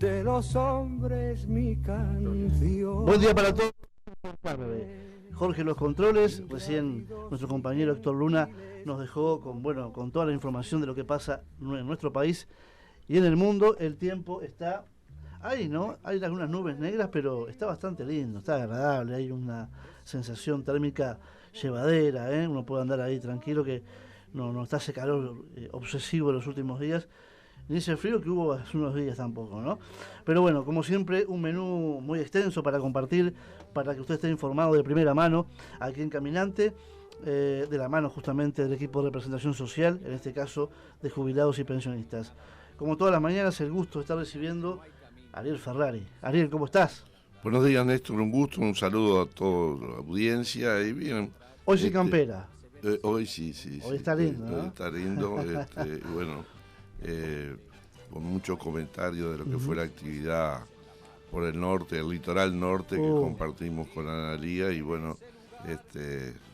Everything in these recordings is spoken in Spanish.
de los hombres mi canción. Buen día para todos. Jorge Los Controles, recién nuestro compañero Héctor Luna nos dejó con toda la información de lo que pasa en nuestro país y en el mundo. El tiempo está ahí, ¿no? Hay algunas nubes negras, pero está bastante lindo, está agradable, hay una sensación térmica llevadera, uno puede andar ahí tranquilo, que no está ese calor obsesivo de los últimos días, ni ese frío que hubo hace unos días tampoco, ¿no? Pero bueno, como siempre, un menú muy extenso para compartir, para que usted esté informado de primera mano aquí en Caminante, de la mano justamente del equipo de representación social, en este caso de jubilados y pensionistas. Como todas las mañanas, el gusto de estar recibiendo a Ariel Ferrari. Ariel, ¿cómo estás? Buenos días, Néstor, un gusto, un saludo a toda la audiencia. Y bien, hoy sí campera. Hoy sí. Hoy está lindo, ¿no? Hoy está lindo, bueno, con muchos comentarios de lo que fue la actividad por el norte, el litoral norte, que compartimos con Analía, y bueno,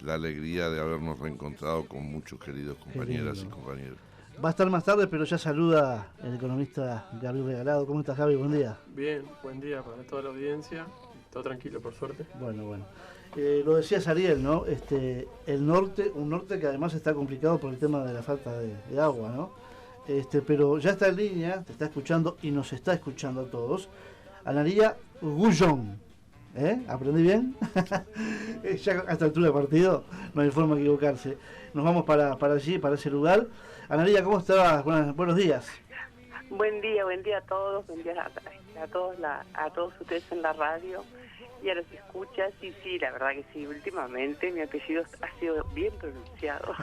la alegría de habernos reencontrado con muchos queridos compañeras y compañeros. Va a estar más tarde, pero ya saluda el economista Gabriel Regalado. ¿Cómo estás, Javi? Buen día. Bien, buen día para toda la audiencia. Todo tranquilo, por suerte. Bueno. Lo decías, Ariel, ¿no? El norte, un norte que además está complicado por el tema de la falta de agua, ¿no? Pero ya está en línea, te está escuchando y nos está escuchando a todos. Analía Gullón. ¿Aprendí bien? Ya a esta altura del partido no hay forma de equivocarse. Nos vamos para allí, para ese lugar. Analía, ¿cómo estás? Buenos días. Buen día a todos, buen día a todos ustedes en la radio y a los escuchas. Y sí, la verdad que sí, últimamente mi apellido ha sido bien pronunciado.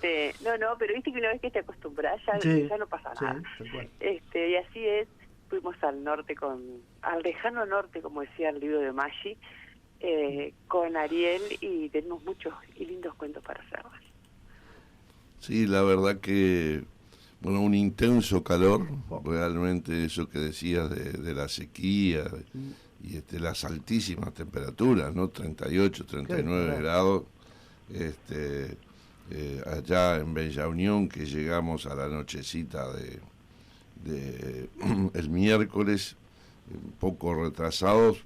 Pero viste que una vez que te acostumbras ya no pasa nada. Y así es. Fuimos al norte, al lejano norte, como decía el libro de Maggi, con Ariel, y tenemos muchos y lindos cuentos para hacerles. Sí, la verdad que, un intenso calor, realmente eso que decías de la sequía y las altísimas temperaturas, ¿no? 38, 39 grados, allá en Bella Unión, que llegamos a la nochecita de el miércoles, un poco retrasados,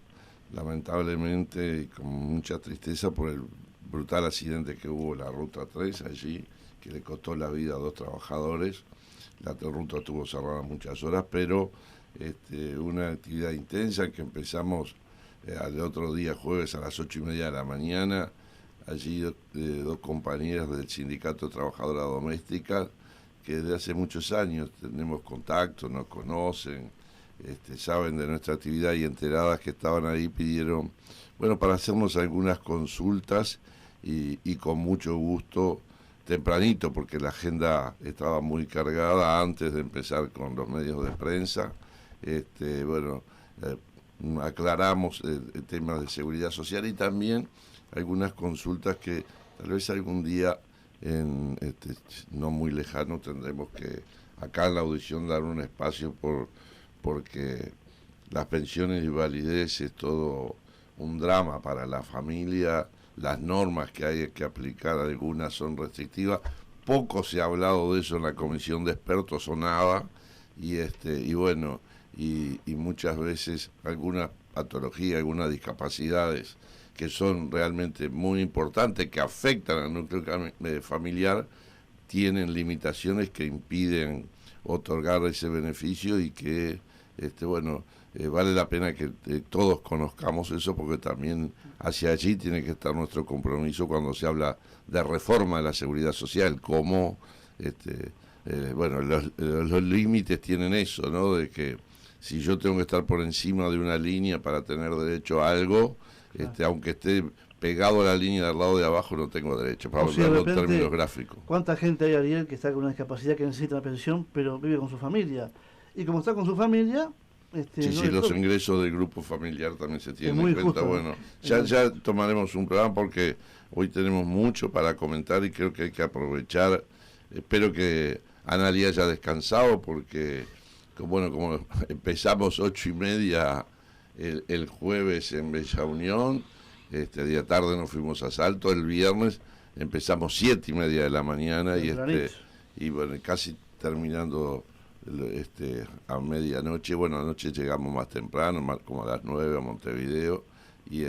lamentablemente, y con mucha tristeza por el brutal accidente que hubo en la Ruta 3 allí, que le costó la vida a 2 trabajadores. La ruta estuvo cerrada muchas horas, pero una actividad intensa que empezamos al otro día, jueves, a las 8:30 de la mañana. Allí 2 compañeras del Sindicato de Trabajadoras Domésticas, que desde hace muchos años tenemos contacto, nos conocen, saben de nuestra actividad, y enteradas que estaban ahí, pidieron, para hacernos algunas consultas, y con mucho gusto, tempranito, porque la agenda estaba muy cargada antes de empezar con los medios de prensa. Aclaramos el tema de seguridad social y también algunas consultas que tal vez algún día, no muy lejano, tendremos que acá en la audición dar un espacio porque las pensiones y validez es todo un drama para la familia. Las normas que hay que aplicar, algunas son restrictivas, poco se ha hablado de eso en la comisión de expertos o nada, y muchas veces algunas patologías, algunas discapacidades que son realmente muy importantes, que afectan al núcleo familiar, tienen limitaciones que impiden otorgar ese beneficio, y que vale la pena que todos conozcamos eso, porque también hacia allí tiene que estar nuestro compromiso cuando se habla de reforma de la seguridad social, como los límites tienen eso, ¿no? De que si yo tengo que estar por encima de una línea para tener derecho a algo, aunque esté pegado a la línea del lado de abajo, no tengo derecho, para hablarlo en términos gráficos. ¿Cuánta gente hay, Ariel, que está con una discapacidad, que necesita una pensión, pero vive con su familia? Y como está con su familia... los ingresos del grupo familiar también se tienen en cuenta. Justo, ya tomaremos un programa, porque hoy tenemos mucho para comentar y creo que hay que aprovechar. Espero que Analía haya descansado, porque como empezamos 8:30 el jueves en Bella Unión, día tarde nos fuimos a Salto, el viernes empezamos 7:30 de la mañana, y casi terminando a medianoche. Bueno, anoche llegamos más temprano, como a las 9 a Montevideo, y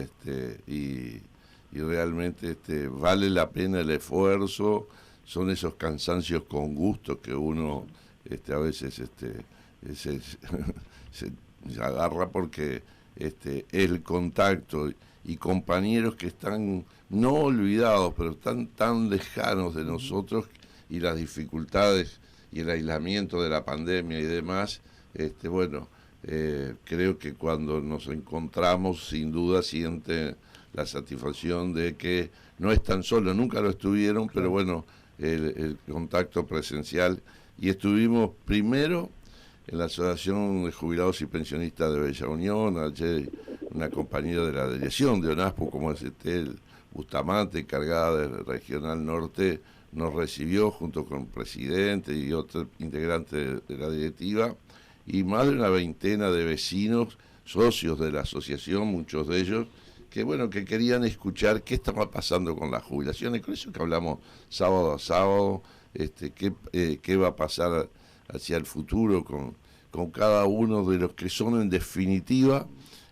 realmente vale la pena el esfuerzo. Son esos cansancios con gusto que uno a veces se agarra, porque el contacto y compañeros que están no olvidados, pero están tan lejanos de nosotros, y las dificultades y el aislamiento de la pandemia y demás, creo que cuando nos encontramos, sin duda siente la satisfacción de que no están solos, nunca lo estuvieron, pero bueno, el contacto presencial. Y estuvimos primero en la Asociación de Jubilados y Pensionistas de Bella Unión. Ayer una compañera de la delegación de ONASPU, como es Estel Bustamante, encargada del Regional Norte, nos recibió junto con el presidente y otros integrantes de la directiva, y más de una veintena de vecinos, socios de la asociación, muchos de ellos, que querían escuchar qué estaba pasando con las jubilaciones. Con eso que hablamos sábado a sábado, qué va a pasar hacia el futuro con cada uno de los que son, en definitiva,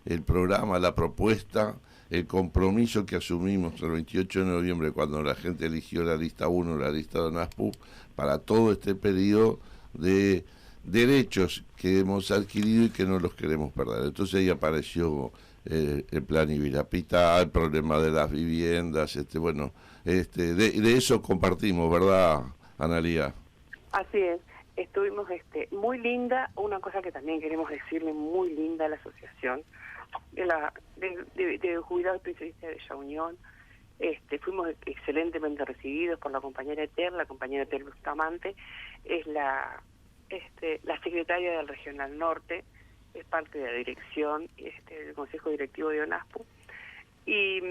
el programa, la propuesta, el compromiso que asumimos el 28 de noviembre, cuando la gente eligió la lista 1, la lista de ONASPU, para todo este periodo de derechos que hemos adquirido y que no los queremos perder. Entonces ahí apareció el plan Ibirapitá, el problema de las viviendas, de eso compartimos, ¿verdad, Analía? Así es, estuvimos muy linda. Una cosa que también queremos decirle, muy linda la asociación de jubilados y pensionistas de Bella Unión. Fuimos excelentemente recibidos por la compañera Estel Bustamante, es la secretaria del Regional Norte, es parte de la dirección del Consejo Directivo de ONASPU, y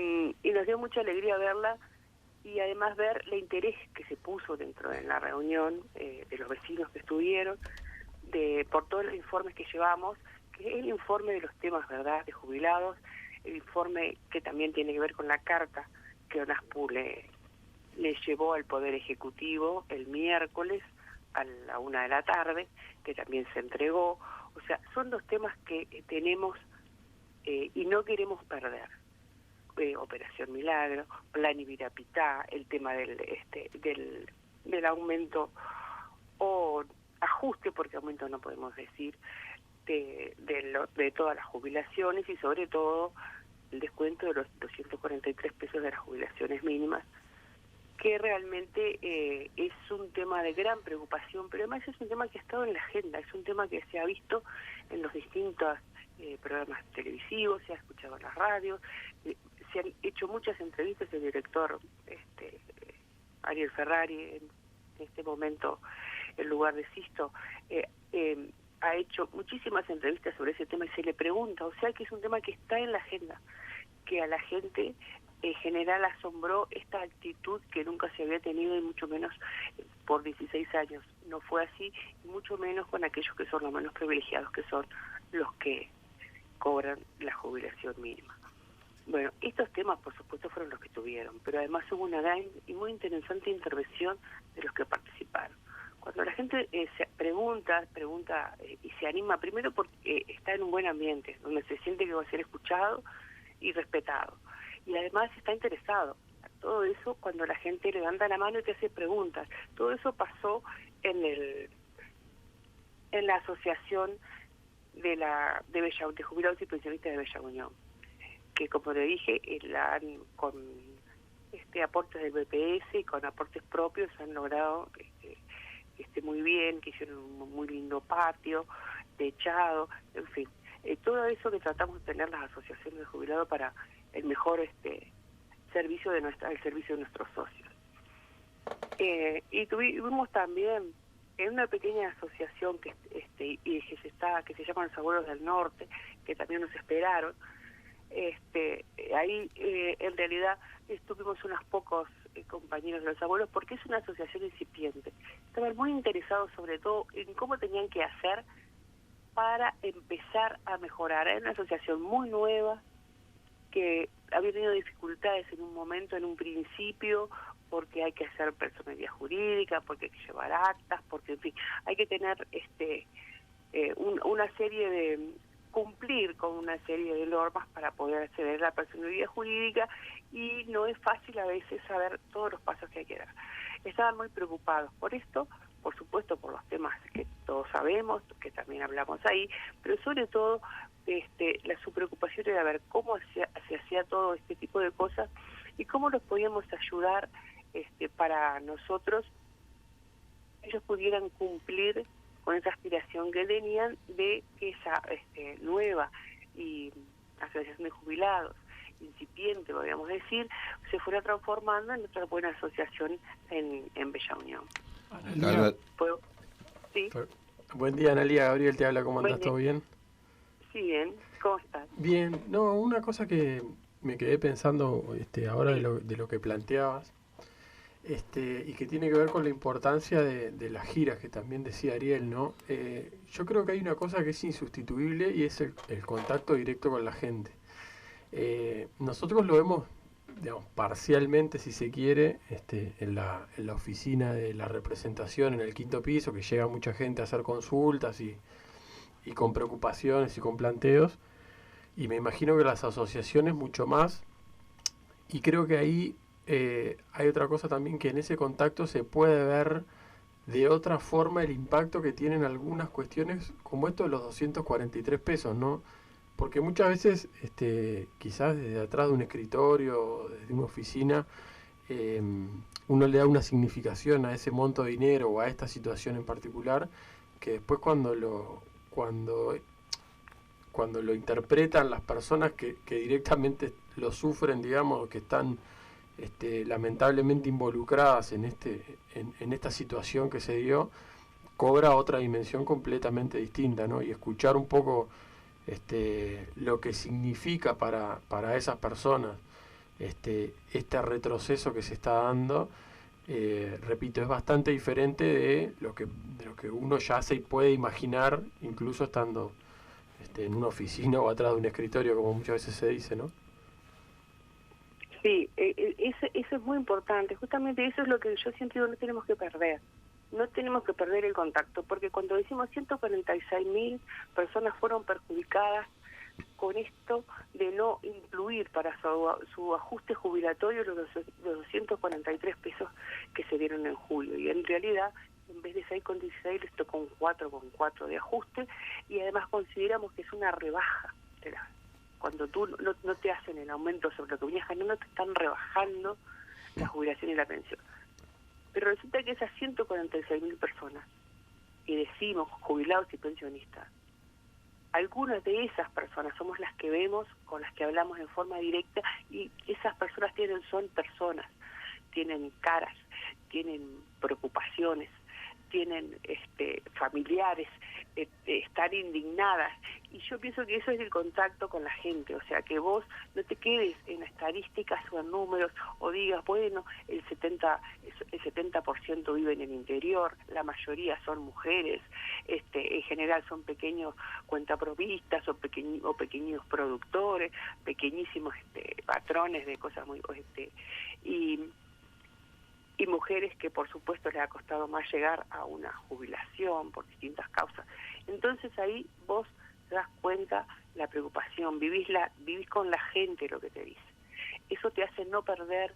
nos dio mucha alegría verla, y además ver el interés que se puso dentro de la reunión, de los vecinos que estuvieron, por todos los informes que llevamos, que es el informe de los temas, ¿verdad?, de jubilados, el informe que también tiene que ver con la carta que ONASPU le llevó al Poder Ejecutivo el miércoles a la 1 de la tarde, que también se entregó. O sea, son dos temas que tenemos y no queremos perder. Operación Milagro, Plan Ibirapitá, el tema del aumento o ajuste, porque aumento no podemos decir, de todas las jubilaciones, y sobre todo el descuento de los 243 pesos de las jubilaciones mínimas, que realmente es un tema de gran preocupación, pero además es un tema que ha estado en la agenda, es un tema que se ha visto en los distintos programas televisivos, se ha escuchado en las radios, se han hecho muchas entrevistas. El director Ariel Ferrari, en este momento en lugar de Sisto, ha hecho muchísimas entrevistas sobre ese tema y se le pregunta, o sea que es un tema que está en la agenda, que a la gente en general asombró esta actitud que nunca se había tenido, y mucho menos por 16 años no fue así, y mucho menos con aquellos que son los menos privilegiados, que son los que cobran la jubilación mínima. Bueno, estos temas por supuesto fueron los que tuvieron, pero además hubo una gran y muy interesante intervención de los que participaron. Cuando la gente se pregunta y se anima, primero porque está en un buen ambiente, donde se siente que va a ser escuchado y respetado, y además está interesado. Todo eso, cuando la gente levanta la mano y te hace preguntas, todo eso pasó en la asociación de jubilados y pensionistas de Bella Unión, que como le dije, con aportes del BPS y con aportes propios han logrado muy bien, que hicieron un muy lindo patio, techado, en fin, todo eso que tratamos de tener las asociaciones de jubilados para el mejor servicio al servicio de nuestros socios. Y tuvimos también en una pequeña asociación que se llama Los Abuelos del Norte, que también nos esperaron. Ahí en realidad estuvimos unos pocos compañeros de los abuelos, porque es una asociación incipiente. Estaban muy interesados sobre todo en cómo tenían que hacer para empezar a mejorar. Era una asociación muy nueva, que había tenido dificultades en un momento, en un principio, porque hay que hacer personalidad jurídica, porque hay que llevar actas, porque, en fin, hay que tener una serie de... cumplir con una serie de normas para poder acceder a la personalidad jurídica, y no es fácil a veces saber todos los pasos que hay que dar. Estaban muy preocupados por esto, por supuesto por los temas que todos sabemos, que también hablamos ahí, pero sobre todo su preocupación era ver cómo se hacía todo este tipo de cosas y cómo los podíamos ayudar para nosotros, ellos pudieran cumplir con esa aspiración que tenían de que esa nueva y asociación de jubilados, incipiente, podríamos decir, se fuera transformando en otra buena asociación en Bella Unión. ¿Sí? Buen día, Analia. Gabriel te habla. ¿Cómo andás? ¿Todo bien? Sí, bien. ¿Cómo estás? Bien. No, una cosa que me quedé pensando ahora de lo que planteabas, y que tiene que ver con la importancia de las giras, que también decía Ariel, ¿no? Yo creo que hay una cosa que es insustituible, y es el contacto directo con la gente. Nosotros lo vemos, digamos, parcialmente, si se quiere, en la oficina de la representación en el 5º piso, que llega mucha gente a hacer consultas y con preocupaciones y con planteos, y me imagino que las asociaciones mucho más, y creo que ahí hay otra cosa también, que en ese contacto se puede ver de otra forma el impacto que tienen algunas cuestiones, como esto de los 243 pesos, ¿no? Porque muchas veces, quizás desde atrás de un escritorio, desde una oficina, uno le da una significación a ese monto de dinero o a esta situación en particular, que después cuando lo interpretan las personas que directamente lo sufren, digamos, que están lamentablemente involucradas en esta situación que se dio, cobra otra dimensión completamente distinta, ¿no? Y escuchar un poco lo que significa para esas personas este retroceso que se está dando, repito, es bastante diferente de lo que uno ya se puede imaginar, incluso estando en una oficina o atrás de un escritorio, como muchas veces se dice, ¿no? Sí, eso es muy importante. Justamente eso es lo que yo siempre digo, no tenemos que perder. No tenemos que perder el contacto, porque cuando decimos 146.000 personas fueron perjudicadas con esto de no incluir para su ajuste jubilatorio los 243 pesos que se dieron en julio. Y en realidad, en vez de 6,16, les tocó un 4,4 de ajuste, y además consideramos que es una rebaja. Cuando tú no te hacen el aumento sobre lo que venías ganando, te están rebajando la jubilación y la pensión. Pero resulta que esas 146.000 personas, y decimos jubilados y pensionistas, algunas de esas personas somos las que vemos, con las que hablamos en forma directa, y esas personas son personas, tienen caras, tienen preocupaciones, tienen familiares, están indignadas, y yo pienso que eso es el contacto con la gente. O sea, que vos no te quedes en estadísticas o en números, o digas, bueno, el 70% vive en el interior, la mayoría son mujeres, en general son pequeños cuentapropistas o pequeños productores, pequeñísimos patrones de cosas muy y mujeres que por supuesto les ha costado más llegar a una jubilación por distintas causas. Entonces ahí vos te das cuenta la preocupación, vivís con la gente lo que te dice. Eso te hace no perder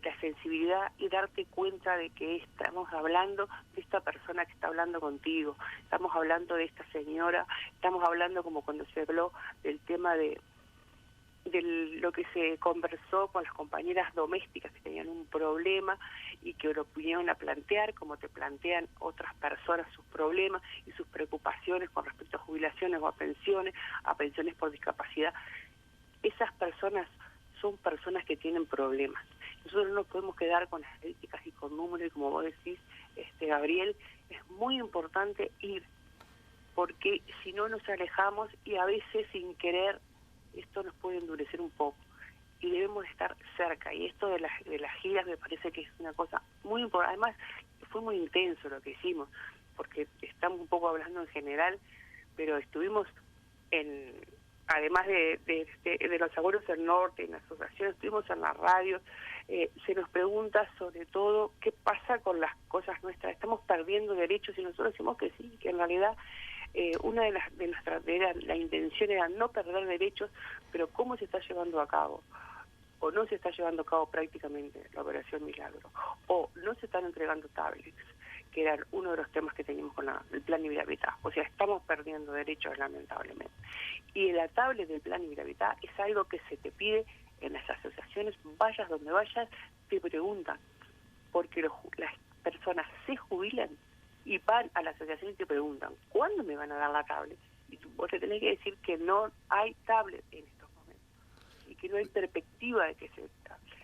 la sensibilidad y darte cuenta de que estamos hablando de esta persona que está hablando contigo, estamos hablando de esta señora, estamos hablando como cuando se habló del tema de lo que se conversó con las compañeras domésticas que tenían un problema y que lo vinieron a plantear, como te plantean otras personas sus problemas y sus preocupaciones con respecto a jubilaciones o a pensiones por discapacidad. Esas personas son personas que tienen problemas. Nosotros no nos podemos quedar con estadísticas y con números, y como vos decís, Gabriel, es muy importante ir, porque si no nos alejamos, y a veces sin querer esto nos puede endurecer un poco, y debemos estar cerca. Y esto de las giras me parece que es una cosa muy importante. Además, fue muy intenso lo que hicimos, porque estamos un poco hablando en general, pero estuvimos además de los abuelos del norte, en la asociación, estuvimos en la radio, se nos pregunta sobre todo qué pasa con las cosas nuestras. Estamos perdiendo derechos y nosotros decimos que sí, que en realidad una de la intención era no perder derechos, pero cómo se está llevando a cabo, o no se está llevando a cabo prácticamente la Operación Milagro, o no se están entregando tablets, que eran uno de los temas que teníamos con el Plan Ibiramitá. O sea, estamos perdiendo derechos lamentablemente. Y la tablet del Plan Ibiramitá es algo que se te pide en las asociaciones, vayas donde vayas, te preguntan, porque las personas se jubilan y van a la asociación y te preguntan, ¿cuándo me van a dar la tablet? Y vos te tenés que decir que no hay tablet en estos momentos, y que no hay perspectiva de que se tablet,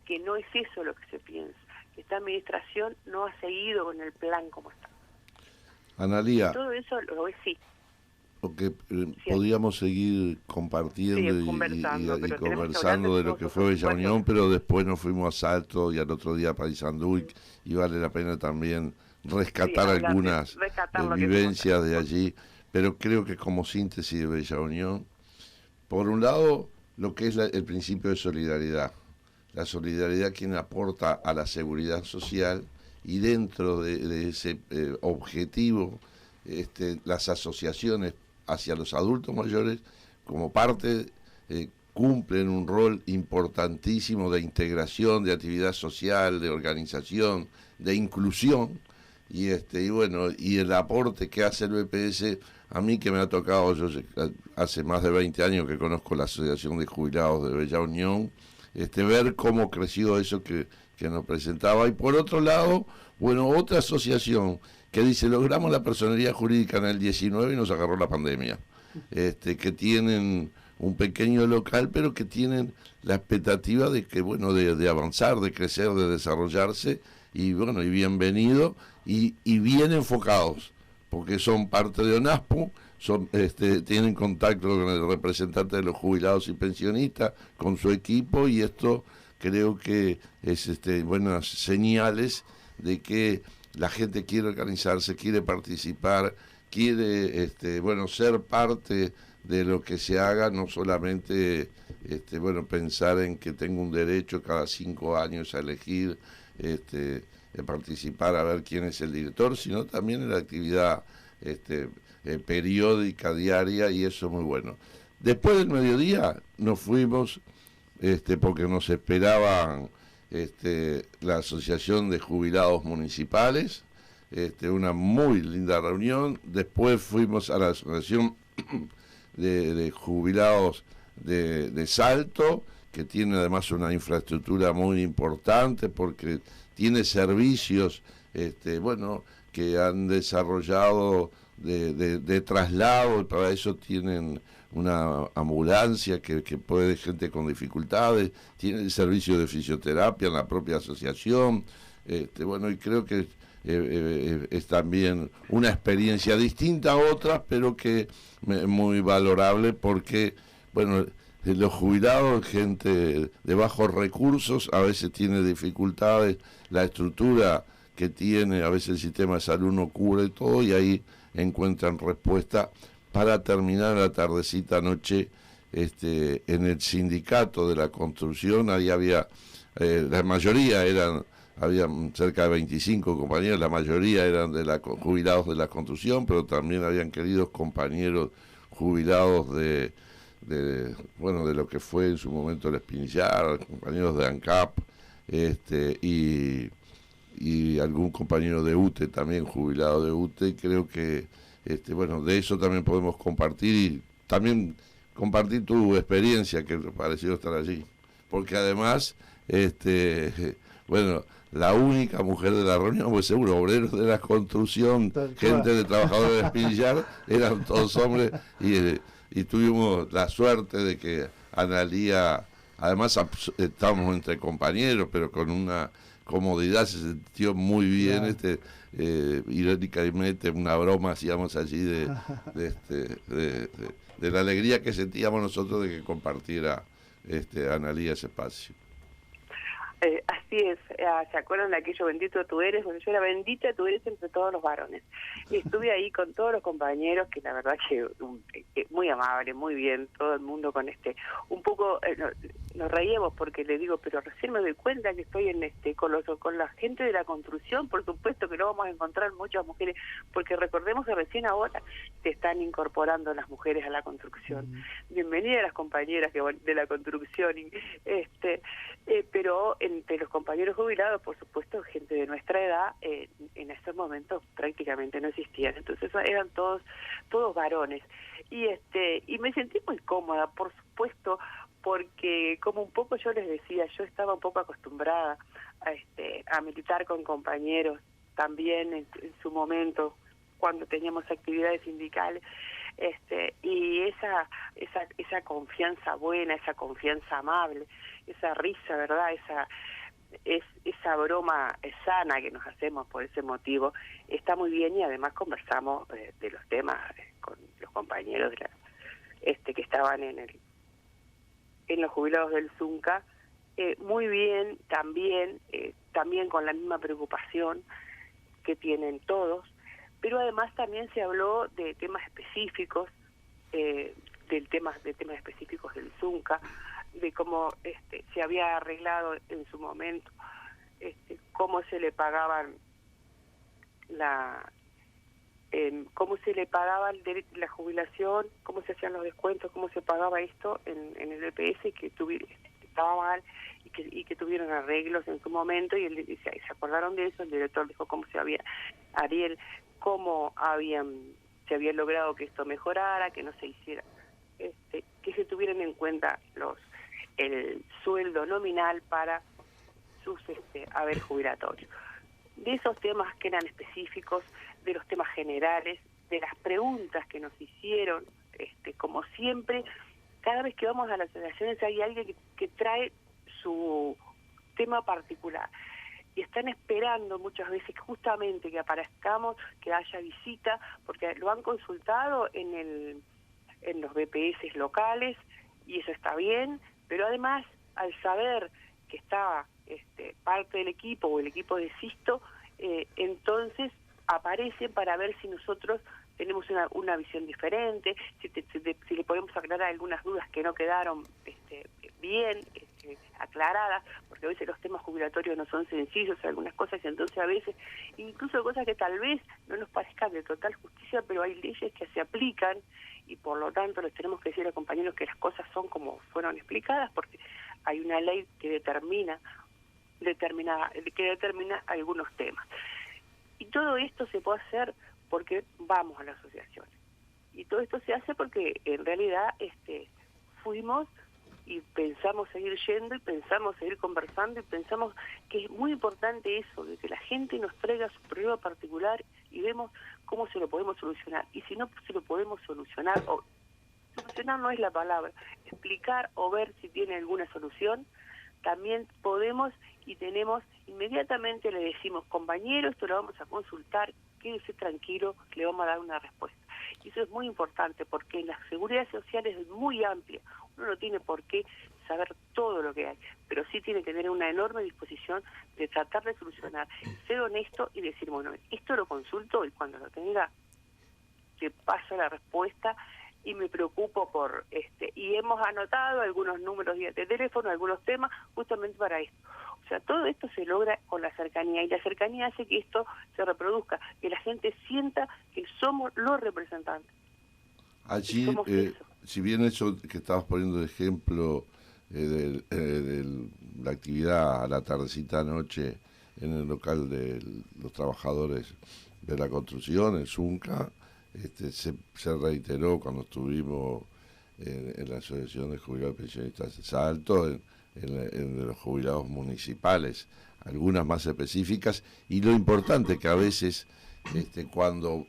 que no es eso lo que se piensa, que esta administración no ha seguido con el plan como está. Analía, todo eso lo es sí. Porque podíamos seguir compartiendo y conversando de lo que fue Bella Unión, pero después nos fuimos a Salto y al otro día a Paysandú, y vale la pena también rescatar algunas vivencias de allí, pero creo que como síntesis de Bella Unión, por un lado, lo que es el principio de solidaridad, la solidaridad quien aporta a la seguridad social, y dentro de ese objetivo, las asociaciones hacia los adultos mayores, como parte, cumplen un rol importantísimo de integración, de actividad social, de organización, de inclusión, y bueno, y el aporte que hace el BPS, a mí que me ha tocado, yo hace más de 20 años que conozco la Asociación de Jubilados de Bella Unión, ver cómo creció eso que nos presentaba. Y por otro lado, bueno, otra asociación que dice, logramos la personería jurídica en el 19 y nos agarró la pandemia, que tienen un pequeño local, pero que tienen la expectativa de que, bueno, de avanzar, de crecer, de desarrollarse, y bueno, y bienvenido, y bien enfocados, porque son parte de ONASPO, tienen contacto con el representante de los jubilados y pensionistas, con su equipo, y esto creo que es buenas señales de que la gente quiere organizarse, quiere participar, quiere ser parte de lo que se haga, no solamente pensar en que tengo un derecho cada 5 años a elegir, participar a ver quién es el director, sino también en la actividad periódica, diaria, y eso es muy bueno. Después del mediodía nos fuimos, porque nos esperaban la Asociación de Jubilados Municipales, una muy linda reunión. Después fuimos a la Asociación de Jubilados de Salto, que tiene además una infraestructura muy importante porque tiene servicios que han desarrollado de traslado, y para eso tienen una ambulancia que puede gente con dificultades, tiene el servicio de fisioterapia en la propia asociación, y creo que es también una experiencia distinta a otras, pero que muy valorable, porque los jubilados, gente de bajos recursos, a veces tiene dificultades, la estructura que tiene, a veces el sistema de salud no cubre todo, y ahí encuentran respuesta. Para terminar la tardecita anoche, en el sindicato de la construcción, ahí había, la mayoría había cerca de 25 compañeros, la mayoría eran jubilados de la construcción, pero también habían queridos compañeros jubilados de lo que fue en su momento el Espinillar, compañeros de ANCAP, y algún compañero de UTE también, jubilado de UTE, y creo que de eso también podemos compartir, y también compartir tu experiencia, que te pareció estar allí, porque además la única mujer de la reunión, pues seguro, obreros de la construcción, gente de trabajadores de Espinillar, eran todos hombres, y tuvimos la suerte de que Analía, además estábamos entre compañeros, pero con una comodidad, se sintió muy bien, irónicamente una broma hacíamos allí de la alegría que sentíamos nosotros de que compartiera Analía ese espacio. Así es, ¿se acuerdan de aquello bendito tú eres? Bueno, yo era bendita tú eres entre todos los varones. Y estuve ahí con todos los compañeros, que la verdad que muy amable, muy bien, todo el mundo con un poco, nos reíamos porque le digo, pero recién me doy cuenta que estoy con la gente de la construcción, por supuesto que no vamos a encontrar muchas mujeres, porque recordemos que recién ahora se están incorporando las mujeres a la construcción. Bienvenidas las compañeras de la construcción, pero entre los compañeros jubilados, por supuesto, gente de nuestra edad, en estos momentos prácticamente no existían, entonces eran todos varones. Y me sentí muy cómoda, por supuesto, porque como un poco yo les decía, yo estaba un poco acostumbrada a militar con compañeros también en su momento cuando teníamos actividades sindicales, y esa confianza buena, esa confianza amable, esa risa, ¿verdad? Esa broma sana que nos hacemos por ese motivo está muy bien, y además conversamos de los temas con los compañeros que estaban en los jubilados del Zunca, muy bien, también con la misma preocupación que tienen todos, pero además también se habló de temas específicos, de temas específicos del Zunca, de cómo se había arreglado en su momento, cómo se le pagaban cómo se le pagaba la jubilación, cómo se hacían los descuentos, cómo se pagaba esto en el EPS, que estaba mal y que tuvieron arreglos en su momento, y se acordaron de eso. El director dijo cómo se había logrado que esto mejorara, que no se hiciera, que se tuvieran en cuenta el sueldo nominal para sus haberes jubilatorios. De esos temas que eran específicos, de los temas generales, de las preguntas que nos hicieron, como siempre, cada vez que vamos a las asociaciones hay alguien que trae su tema particular, y están esperando muchas veces justamente que aparezcamos, que haya visita, porque lo han consultado en los BPS locales, y eso está bien, pero además, al saber que estaba parte del equipo o el equipo de Sisto, entonces aparecen para ver si nosotros tenemos una visión diferente, si le podemos aclarar algunas dudas que no quedaron bien aclaradas, porque a veces los temas jubilatorios no son sencillos, algunas cosas, y entonces a veces, incluso cosas que tal vez no nos parezcan de total justicia, pero hay leyes que se aplican, y por lo tanto les tenemos que decir a los compañeros que las cosas son como fueron explicadas, porque hay una ley que determina algunos temas. Y todo esto se puede hacer porque vamos a la asociación. Y todo esto se hace porque en realidad fuimos y pensamos seguir yendo, y pensamos seguir conversando, y pensamos que es muy importante eso, de que la gente nos traiga su problema particular y vemos cómo se lo podemos solucionar. Y si no se lo podemos solucionar, o solucionar no es la palabra, explicar o ver si tiene alguna solución, también podemos y tenemos, inmediatamente le decimos, compañero, esto lo vamos a consultar, quédese tranquilo, le vamos a dar una respuesta. Y eso es muy importante, porque la seguridad social es muy amplia, uno no tiene por qué saber todo lo que hay, pero sí tiene que tener una enorme disposición de tratar de solucionar, ser honesto y decir, bueno, esto lo consulto, y cuando lo tenga, le paso la respuesta, y me preocupo por y hemos anotado algunos números de teléfono, algunos temas, justamente para esto. O sea, todo esto se logra con la cercanía, y la cercanía hace que esto se reproduzca, que la gente sienta que somos los representantes. Allí, si bien eso que estabas poniendo de ejemplo de la actividad a la tardecita anoche en el local de los trabajadores de la construcción, el Zunca, se reiteró cuando estuvimos en la Asociación de Jubilados Pensionistas de Salto, en los jubilados municipales, algunas más específicas, y lo importante que a veces cuando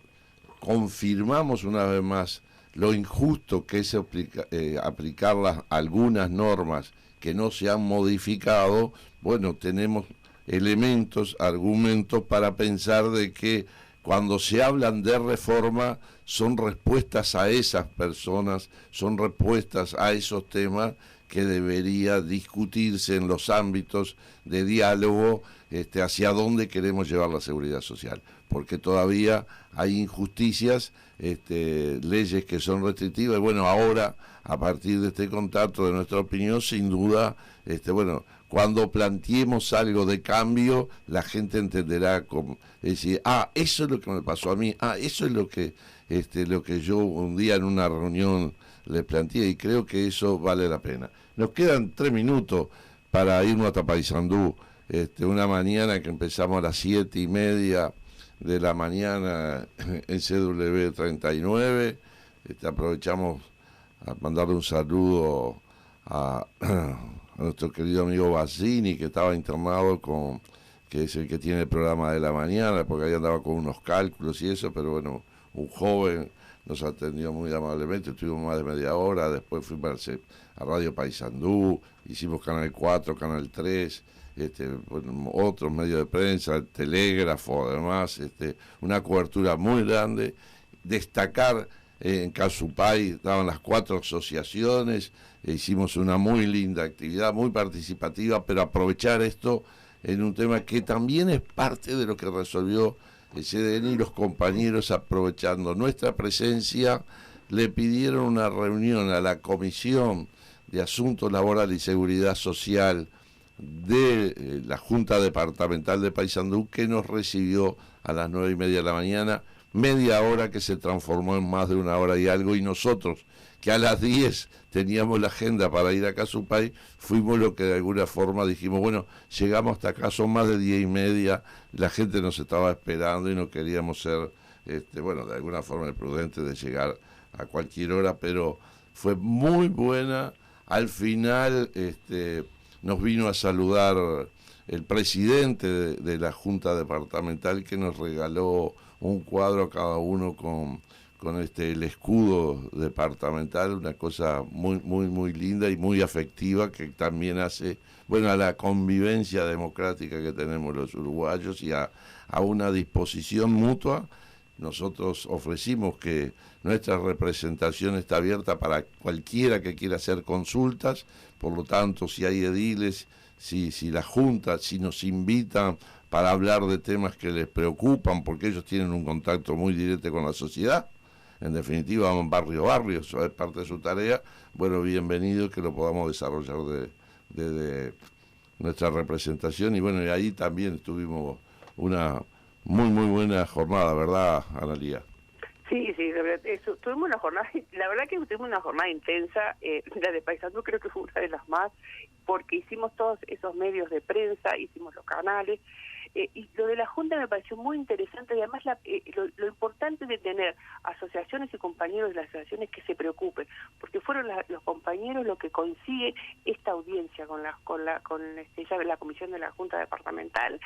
confirmamos una vez más lo injusto que es aplicar algunas normas que no se han modificado, bueno, tenemos elementos, argumentos para pensar de que cuando se hablan de reforma son respuestas a esas personas, son respuestas a esos temas que debería discutirse en los ámbitos de diálogo hacia dónde queremos llevar la seguridad social, porque todavía hay injusticias, leyes que son restrictivas, y bueno, ahora, a partir de este contacto, de nuestra opinión, sin duda, cuando planteemos algo de cambio, la gente entenderá como decir, eso es lo que me pasó a mí, eso es lo que yo un día en una reunión les planteé, y creo que eso vale la pena. Nos quedan 3 minutos para irnos hasta Paysandú, una mañana que empezamos a las 7:30 de la mañana en CW 39, aprovechamos a mandarle un saludo a nuestro querido amigo Bassini, que estaba internado que es el que tiene el programa de la mañana, porque ahí andaba con unos cálculos y eso, pero bueno, un joven nos atendió muy amablemente, estuvimos más de media hora, después fuimos a Radio Paysandú, hicimos Canal 4, Canal 3, otros medios de prensa, el Telégrafo, además, una cobertura muy grande, destacar en Casupay, estaban las 4 asociaciones, hicimos una muy linda actividad, muy participativa, pero aprovechar esto en un tema que también es parte de lo que resolvió el CDN, y los compañeros, aprovechando nuestra presencia, le pidieron una reunión a la Comisión de Asuntos Laborales y Seguridad Social de la Junta Departamental de Paysandú, que nos recibió a las 9:30 de la mañana, media hora que se transformó en más de 1 hora y algo, y nosotros, que a las 10 teníamos la agenda para ir a Casupay, fuimos lo que de alguna forma dijimos, bueno, llegamos hasta acá, son más de 10:30, la gente nos estaba esperando y no queríamos ser, de alguna forma imprudentes de llegar a cualquier hora, pero fue muy buena. Al final nos vino a saludar el presidente de la Junta Departamental, que nos regaló un cuadro a cada uno con el escudo departamental, una cosa muy muy muy linda y muy afectiva, que también hace a la convivencia democrática que tenemos los uruguayos y a una disposición mutua. Nosotros ofrecimos que nuestra representación está abierta para cualquiera que quiera hacer consultas, por lo tanto, si hay ediles, si la Junta, si nos invitan para hablar de temas que les preocupan, porque ellos tienen un contacto muy directo con la sociedad, en definitiva, van barrio a barrio, eso es parte de su tarea, bienvenido, que lo podamos desarrollar desde nuestra representación, y y ahí también tuvimos una muy muy buena jornada, ¿verdad, Analía? Sí, tuvimos una jornada, la verdad que tuvimos una jornada intensa, la de Paysandú creo que fue una de las más, porque hicimos todos esos medios de prensa, hicimos los canales, y lo de la Junta me pareció muy interesante, y además lo importante de tener asociaciones y compañeros de las asociaciones que se preocupen, porque fueron los compañeros los que consiguen esta audiencia con la comisión de la Junta Departamental,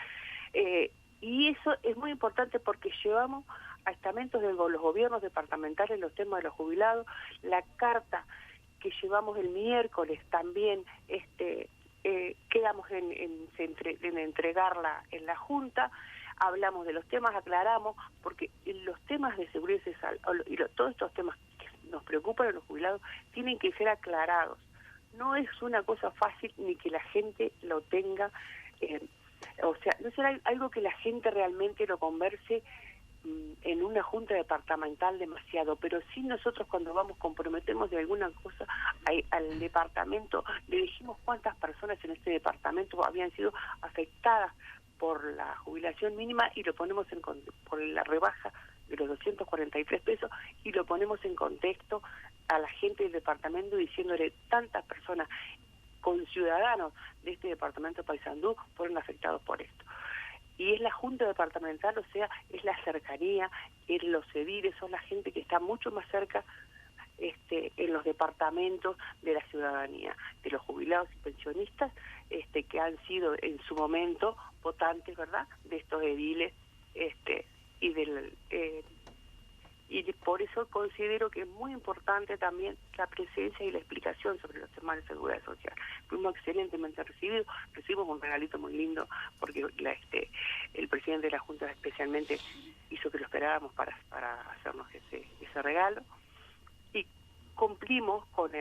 y eso es muy importante porque llevamos a estamentos de los gobiernos departamentales los temas de los jubilados, la carta que llevamos el miércoles también, quedamos en entregarla en la Junta, hablamos de los temas, aclaramos, porque los temas de seguridad social y todos estos temas que nos preocupan a los jubilados tienen que ser aclarados. No es una cosa fácil ni que la gente lo tenga, no será algo que la gente realmente lo converse en una junta departamental demasiado, pero sí nosotros cuando comprometemos de alguna cosa al departamento, le dijimos cuántas personas en este departamento habían sido afectadas por la jubilación mínima, y lo ponemos por la rebaja de los 243 pesos, y lo ponemos en contexto a la gente del departamento, diciéndole tantas personas, conciudadanos de este departamento de Paysandú, fueron afectados por esto. Y es la Junta Departamental, o sea, es la cercanía, es los ediles, son la gente que está mucho más cerca en los departamentos de la ciudadanía, de los jubilados y pensionistas, que han sido en su momento votantes, ¿verdad?, de estos ediles, y por eso considero que es muy importante también la presencia y la explicación sobre los temas de seguridad social. Fuimos excelentemente recibidos, recibimos un regalito muy lindo, porque el presidente de la Junta especialmente hizo que lo esperábamos para hacernos ese regalo, y cumplimos con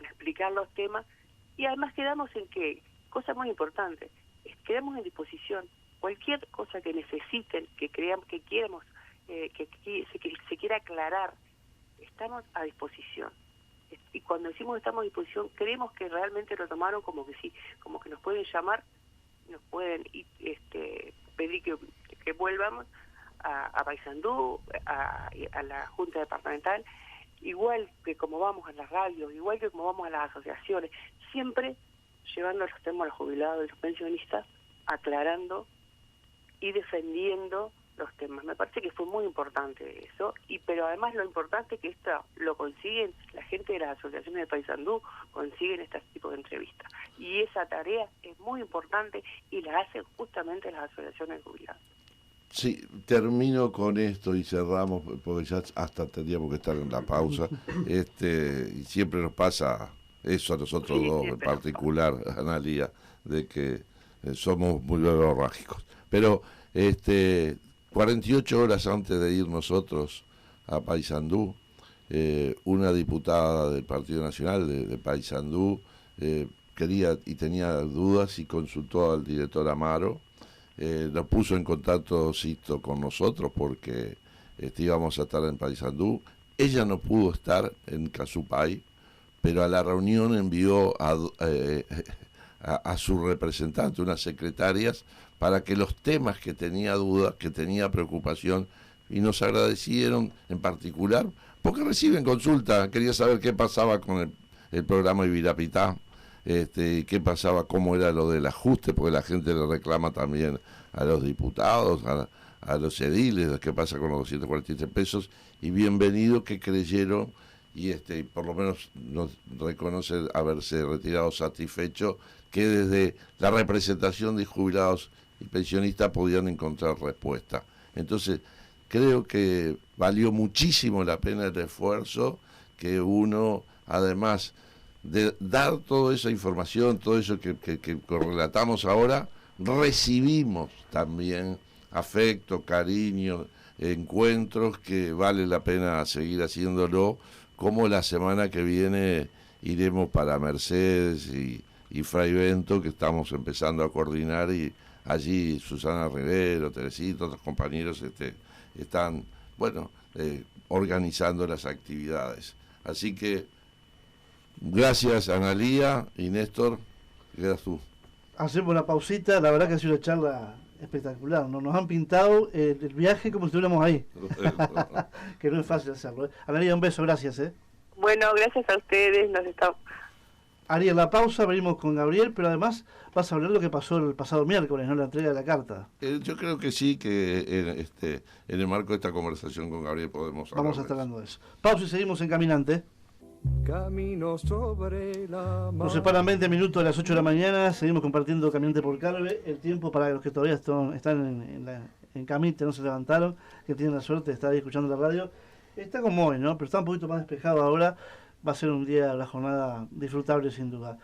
explicar los temas, y además quedamos en que, cosa muy importante, quedamos en disposición. Cualquier cosa que necesiten, que creamos, que quieramos, que se quiera aclarar, estamos a disposición. Y cuando decimos estamos a disposición, creemos que realmente lo tomaron como que sí, como que nos pueden llamar, nos pueden pedir que vuelvamos a Paysandú, a la Junta Departamental, igual que como vamos a las radios, igual que como vamos a las asociaciones, siempre llevando los temas a los jubilados y los pensionistas, aclarando y defendiendo los temas. Me parece que fue muy importante eso, pero además lo importante es que esto lo consiguen la gente de las asociaciones de Paysandú, consiguen este tipo de entrevistas, y esa tarea es muy importante y la hacen justamente las asociaciones de jubilados. Sí, termino con esto y cerramos, porque ya hasta tendríamos que estar en la pausa, y siempre nos pasa eso a nosotros dos, en particular, Analía, de que somos muy verborrágicos. Pero 48 horas antes de ir nosotros a Paysandú, una diputada del Partido Nacional de Paysandú quería y tenía dudas y consultó al director Amaro. Nos puso en contacto Sisto con nosotros porque íbamos a estar en Paysandú. Ella no pudo estar en Casupay, pero a la reunión envió a su representante, unas secretarias, para que los temas que tenía dudas, que tenía preocupación, y nos agradecieron en particular, porque reciben consulta, quería saber qué pasaba con el programa Ibirapitá, qué pasaba, cómo era lo del ajuste, porque la gente le reclama también a los diputados, a los ediles, qué pasa con los 243 pesos, y bienvenido que creyeron, y por lo menos nos reconoce haberse retirado satisfecho, que desde la representación de jubilados y pensionistas podían encontrar respuesta. Entonces, creo que valió muchísimo la pena el esfuerzo que uno, además de dar toda esa información, todo eso que relatamos ahora, recibimos también afecto, cariño, encuentros que vale la pena seguir haciéndolo, como la semana que viene iremos para Mercedes y Fray Bento, que estamos empezando a coordinar, y allí Susana Rivero, Teresita, otros compañeros están, organizando las actividades. Así que, gracias Analía y Néstor, quedas tú. Hacemos una pausita, la verdad que ha sido una charla espectacular, nos han pintado el viaje como si estuviéramos ahí, que no es fácil hacerlo. Analía, un beso, gracias. Bueno, gracias a ustedes, nos estamos... Ariel, la pausa, venimos con Gabriel, pero además vas a hablar lo que pasó el pasado miércoles, ¿no? La entrega de la carta. Yo creo que sí, que en el marco de esta conversación con Gabriel podemos hablar. Vamos a estar hablando de eso. Pausa y seguimos en Caminante. Camino sobre la mar. Nos separan 20 minutos de las 8 de la mañana, seguimos compartiendo Caminante por Carve. El tiempo para los que todavía están en Camite, no se levantaron, que tienen la suerte de estar ahí escuchando la radio. Está como hoy, ¿no? Pero está un poquito más despejado ahora. Va a ser un día, la jornada disfrutable sin duda.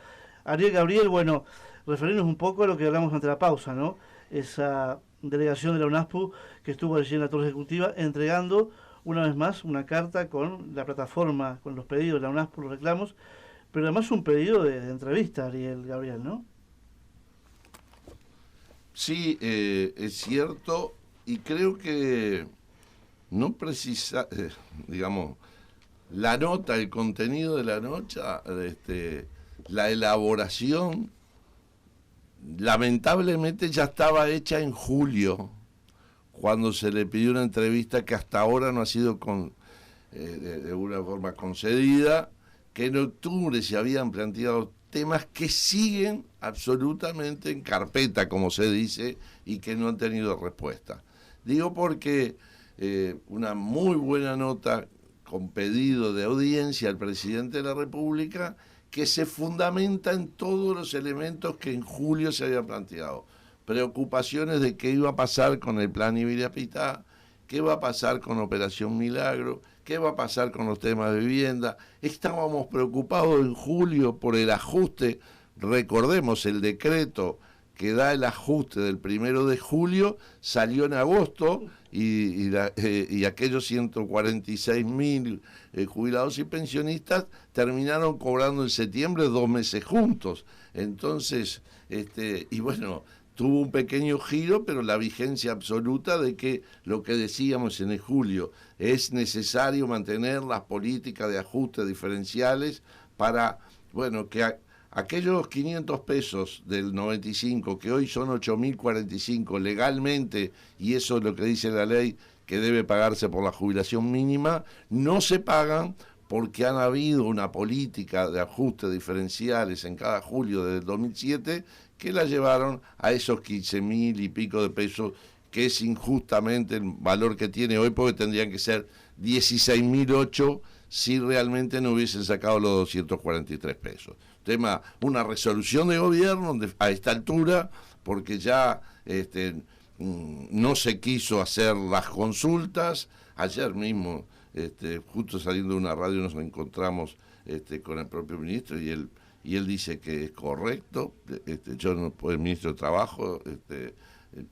Ariel, Gabriel, bueno, referirnos un poco a lo que hablamos ante la pausa, ¿no? Esa delegación de la UNASPU que estuvo allí en la Torre Ejecutiva entregando una vez más una carta con la plataforma, con los pedidos de la UNASPU, los reclamos, pero además un pedido de entrevista, Ariel, Gabriel, ¿no? Sí, es cierto, y creo que no precisa, digamos, la nota, el contenido de la nota, la elaboración, lamentablemente ya estaba hecha en julio, cuando se le pidió una entrevista que hasta ahora no ha sido de alguna forma concedida, que en octubre se habían planteado temas que siguen absolutamente en carpeta, como se dice, y que no han tenido respuesta. Digo porque una muy buena nota con pedido de audiencia al presidente de la República, que se fundamenta en todos los elementos que en julio se habían planteado. Preocupaciones de qué iba a pasar con el plan Ibirapitá, qué va a pasar con Operación Milagro, qué va a pasar con los temas de vivienda. Estábamos preocupados en julio por el ajuste. Recordemos, el decreto que da el ajuste del 1 de julio salió en agosto y aquellos 146.000 jubilados y pensionistas terminaron cobrando en septiembre 2 meses juntos. Entonces, y bueno, tuvo un pequeño giro, pero la vigencia absoluta de que lo que decíamos en el julio, es necesario mantener las políticas de ajuste diferenciales para, bueno, que aquellos 500 pesos del 95, que hoy son 8.045 legalmente, y eso es lo que dice la ley, que debe pagarse por la jubilación mínima, no se pagan porque han habido una política de ajuste diferenciales en cada julio desde el 2007 que la llevaron a esos 15.000 y pico de pesos, que es injustamente el valor que tiene hoy, porque tendrían que ser 16.008 si realmente no hubiesen sacado los 243 pesos. Tema, una resolución de gobierno a esta altura, porque ya no se quiso hacer las consultas. Ayer mismo, justo saliendo de una radio, nos encontramos con el propio ministro y él dice que es correcto. Yo no puedo, el ministro de Trabajo,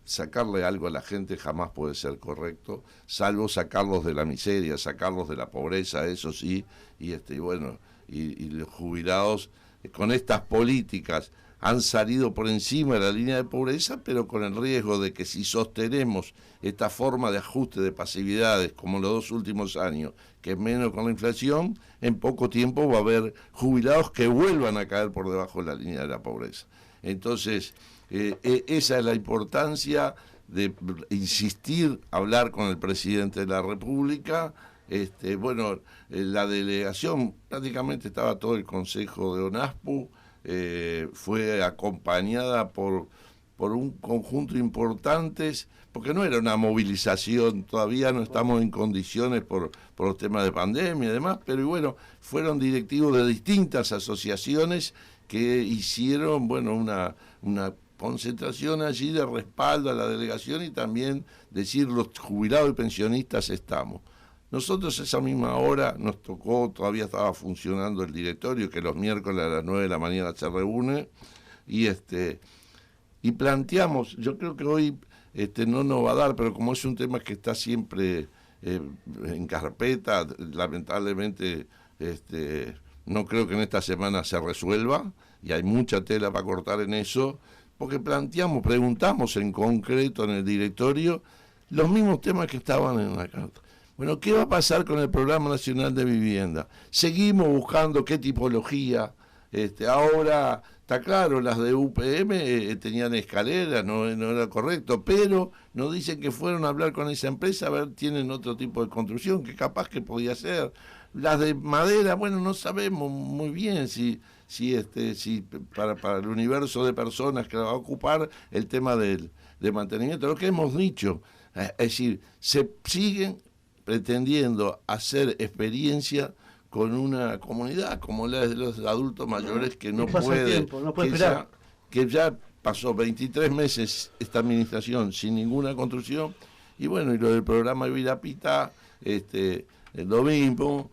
sacarle algo a la gente jamás puede ser correcto, salvo sacarlos de la miseria, sacarlos de la pobreza, eso sí, y bueno, y los jubilados con estas políticas han salido por encima de la línea de pobreza, pero con el riesgo de que si sostenemos esta forma de ajuste de pasividades como los 2 últimos años, que es menos con la inflación, en poco tiempo va a haber jubilados que vuelvan a caer por debajo de la línea de la pobreza. Entonces, esa es la importancia de insistir, hablar con el presidente de la República. Bueno, la delegación, prácticamente estaba todo el Consejo de ONASPU, fue acompañada por un conjunto de importantes, porque no era una movilización, todavía no estamos en condiciones por los temas de pandemia y demás, pero bueno, fueron directivos de distintas asociaciones que hicieron, bueno, una concentración allí de respaldo a la delegación y también decir los jubilados y pensionistas estamos. Nosotros esa misma hora nos tocó, todavía estaba funcionando el directorio, que los miércoles a las 9 de la mañana se reúne, y planteamos, yo creo que hoy no nos va a dar, pero como es un tema que está siempre en carpeta, lamentablemente no creo que en esta semana se resuelva, y hay mucha tela para cortar en eso, porque preguntamos en concreto en el directorio los mismos temas que estaban en la carta. Bueno, ¿qué va a pasar con el Programa Nacional de Vivienda? Seguimos buscando qué tipología. Ahora, está claro, las de UPM tenían escaleras, no era correcto, pero nos dicen que fueron a hablar con esa empresa, a ver, tienen otro tipo de construcción que capaz que podía ser. Las de madera, bueno, no sabemos muy bien si para el universo de personas que la va a ocupar el tema de mantenimiento. Lo que hemos dicho, es decir, se siguen pretendiendo hacer experiencia con una comunidad como la de los adultos mayores que no puede esperar, que ya pasó 23 meses esta administración sin ninguna construcción, y bueno, y lo del programa Virapita, lo mismo.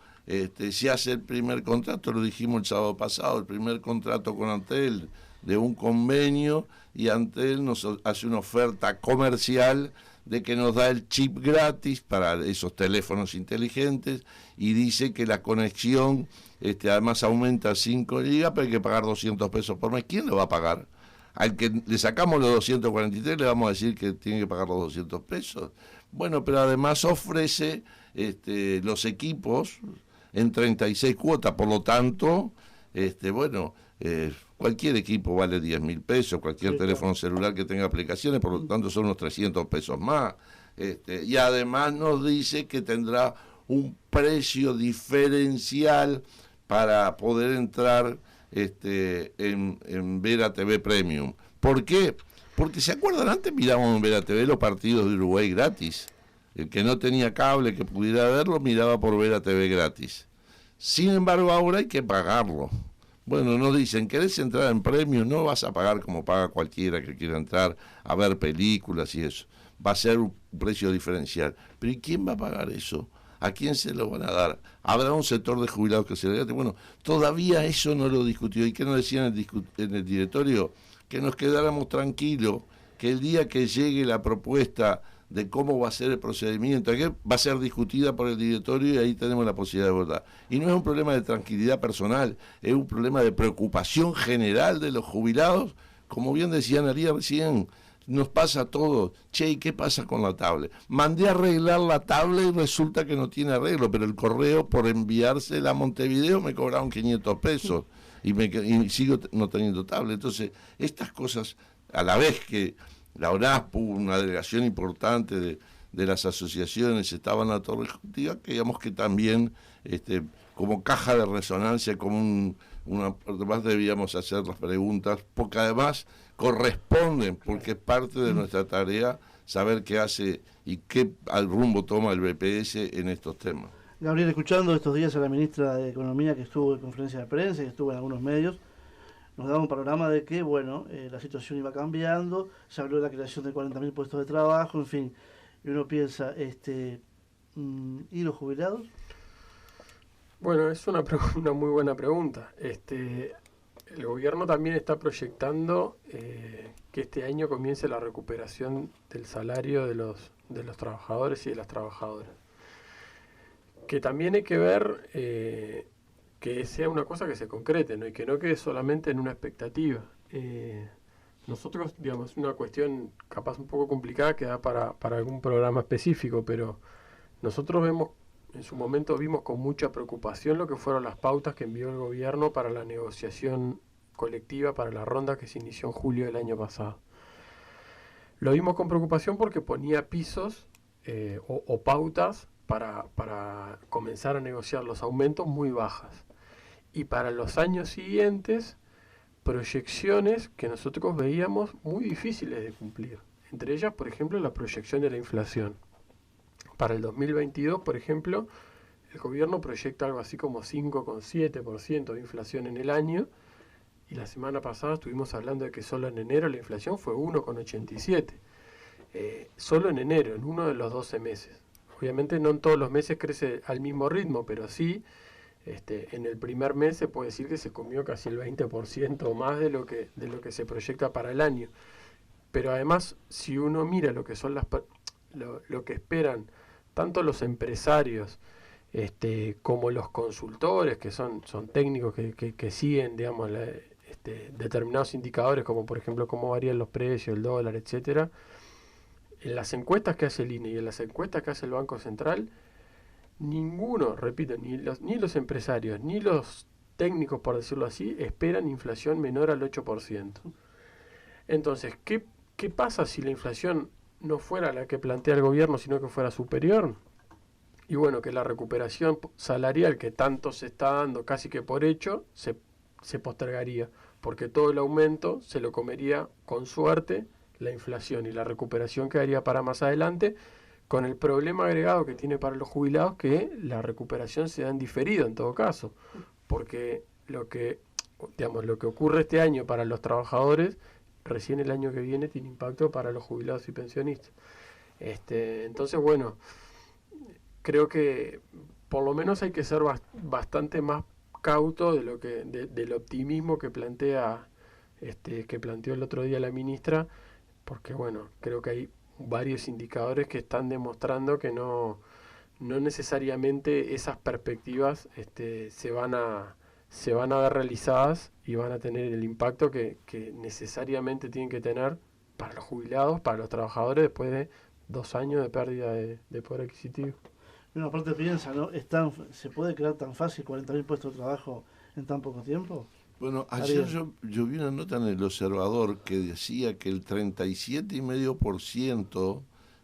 Se hace el primer contrato, lo dijimos el sábado pasado, el primer contrato con Antel de un convenio, y Antel nos hace una oferta comercial de que nos da el chip gratis para esos teléfonos inteligentes, y dice que la conexión además aumenta 5 GB, pero hay que pagar 200 pesos por mes. ¿Quién lo va a pagar? Al que le sacamos los 243 le vamos a decir que tiene que pagar los 200 pesos. Bueno, pero además ofrece los equipos en 36 cuotas, por lo tanto, cualquier equipo vale 10.000 pesos, cualquier teléfono celular que tenga aplicaciones, por lo tanto son unos 300 pesos más. Y además nos dice que tendrá un precio diferencial para poder entrar en Vera TV Premium. ¿Por qué? Porque, ¿se acuerdan? Antes mirábamos en Vera TV los partidos de Uruguay gratis. El que no tenía cable que pudiera verlo miraba por Vera TV gratis. Sin embargo, ahora hay que pagarlo. Bueno, nos dicen, ¿querés entrar en Premium? No vas a pagar como paga cualquiera que quiera entrar a ver películas y eso. Va a ser un precio diferencial. Pero ¿y quién va a pagar eso? ¿A quién se lo van a dar? ¿Habrá un sector de jubilados que se le dé? Bueno, todavía eso no lo discutió. ¿Y qué nos decían en el directorio? Que nos quedáramos tranquilos, que el día que llegue la propuesta de cómo va a ser el procedimiento, que va a ser discutida por el directorio y ahí tenemos la posibilidad de votar. Y no es un problema de tranquilidad personal, es un problema de preocupación general de los jubilados, como bien decía María recién. Nos pasa a todos. Che, ¿y qué pasa con la tablet? Mandé a arreglar la tablet y resulta que no tiene arreglo, pero el correo por enviársela a Montevideo me cobraron 500 pesos y sigo no teniendo tablet. Entonces, estas cosas, a la vez que la ONASPU, una delegación importante de las asociaciones, estaba en la torre ejecutiva, creíamos que también como caja de resonancia, como además debíamos hacer las preguntas, porque además corresponden, porque es parte de nuestra tarea saber qué hace y qué al rumbo toma el BPS en estos temas. Gabriel, escuchando estos días a la ministra de Economía que estuvo en conferencia de prensa y estuvo en algunos medios, nos daba un panorama de que, la situación iba cambiando, se habló de la creación de 40.000 puestos de trabajo, en fin, y uno piensa, ¿y los jubilados? Bueno, es una muy buena pregunta. El gobierno también está proyectando que este año comience la recuperación del salario de los trabajadores y de las trabajadoras. Que también hay que ver que sea una cosa que se concrete, ¿no? Y que no quede solamente en una expectativa. Nosotros, digamos, es una cuestión capaz un poco complicada que da para algún programa específico, pero nosotros en su momento vimos con mucha preocupación lo que fueron las pautas que envió el gobierno para la negociación colectiva para la ronda que se inició en julio del año pasado. Lo vimos con preocupación porque ponía pisos o pautas para comenzar a negociar los aumentos muy bajas. Y para los años siguientes, proyecciones que nosotros veíamos muy difíciles de cumplir. Entre ellas, por ejemplo, la proyección de la inflación. Para el 2022, por ejemplo, el gobierno proyecta algo así como 5,7% de inflación en el año, y la semana pasada estuvimos hablando de que solo en enero la inflación fue 1,87%. Solo en enero, en uno de los 12 meses. Obviamente no en todos los meses crece al mismo ritmo, pero sí, en el primer mes se puede decir que se comió casi el 20% o más de lo que se proyecta para el año. Pero además, si uno mira lo que son lo que esperan tanto los empresarios como los consultores, que son técnicos que siguen, digamos, determinados indicadores, como por ejemplo cómo varían los precios, el dólar, etcétera. En las encuestas que hace el INE y en las encuestas que hace el Banco Central, ninguno, repito, ni los empresarios, ni los técnicos, por decirlo así, esperan inflación menor al 8%. Entonces, ¿qué pasa si la inflación no fuera la que plantea el gobierno, sino que fuera superior? Y bueno, que la recuperación salarial que tanto se está dando casi que por hecho, se postergaría, porque todo el aumento se lo comería con suerte la inflación, y la recuperación quedaría para más adelante, con el problema agregado que tiene para los jubilados que la recuperación se da en diferido en todo caso, porque lo que ocurre este año para los trabajadores, recién el año que viene tiene impacto para los jubilados y pensionistas. Entonces, bueno, creo que por lo menos hay que ser bastante más cauto del optimismo que planteó el otro día la ministra, porque bueno, creo que hay varios indicadores que están demostrando que no necesariamente esas perspectivas se van a ver realizadas y van a tener el impacto que necesariamente tienen que tener para los jubilados, para los trabajadores, después de 2 años de pérdida de poder adquisitivo. Una parte piensa, ¿no? ¿Se puede crear tan fácil 40.000 puestos de trabajo en tan poco tiempo? Bueno, ayer yo vi una nota en El Observador que decía que el 37,5%